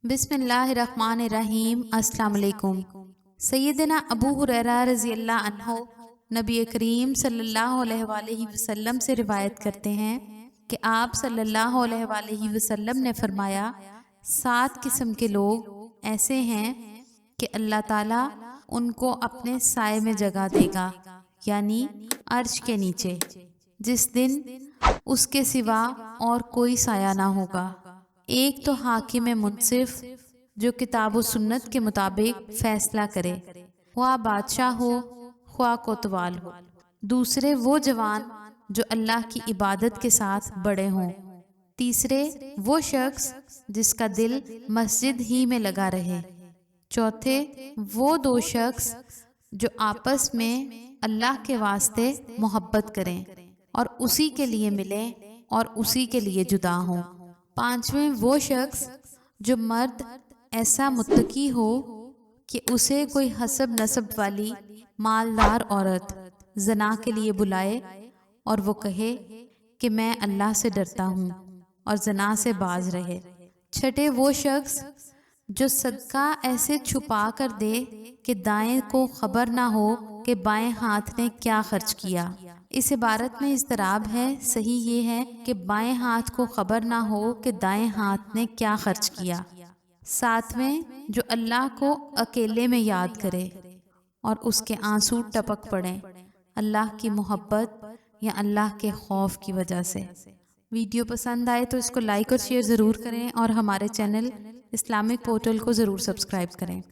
बिस्मिल्लाहिर्रहमानिर्रहीम। अस्सलाम वालेकुम। सैयदना अबू हुरैरा रज़ी अल्लाह अन्हो नबी करीम सल्लल्लाहु अलैहि वसल्लम से रिवायत करते हैं कि आप सल्लल्लाहु अलैहि वसल्लम ने फरमाया, 7 किस्म के लोग ऐसे हैं कि अल्लाह ताला उनको अपने साए में जगह देगा, यानी अर्श के नीचे, जिस दिन उसके सिवा और कोई साया ना होगा। एक तो हाकिम मुनसिफ, जो किताब व सुन्नत के मुताबिक फैसला करे, ख्वाह बादशाह हो ख्वाह कोतवाल हो। दूसरे वो जवान जो अल्लाह की इबादत के साथ बड़े हों। तीसरे वो शख्स जिसका दिल मस्जिद ही में लगा रहे। चौथे वो 2 शख्स जो आपस में अल्लाह के वास्ते मोहब्बत करें और उसी के लिए मिलें और उसी के लिए जुदा हों। पांचवें वो शख्स जो मर्द ऐसा मुत्तकी हो कि उसे कोई हसब नसब वाली मालदार औरत जना के लिए बुलाए और वो कहे कि मैं अल्लाह से डरता हूँ और जना से बाज रहे। छठे वो शख्स जो सदका ऐसे छुपा कर दे कि दाएं को खबर ना हो कि बाएं हाथ ने क्या खर्च किया। इस इबारत में इज़्तिराब है, सही ये है कि बाएं हाथ को खबर ना हो कि दाएं हाथ ने क्या खर्च किया। सातवें जो अल्लाह को अकेले में याद करे और उसके आंसू टपक पड़े अल्लाह की मोहब्बत या अल्लाह के खौफ की वजह से। वीडियो पसंद आए तो इसको लाइक और शेयर ज़रूर करें और हमारे चैनल इस्लामिक पोर्टल को ज़रूर सब्सक्राइब करें।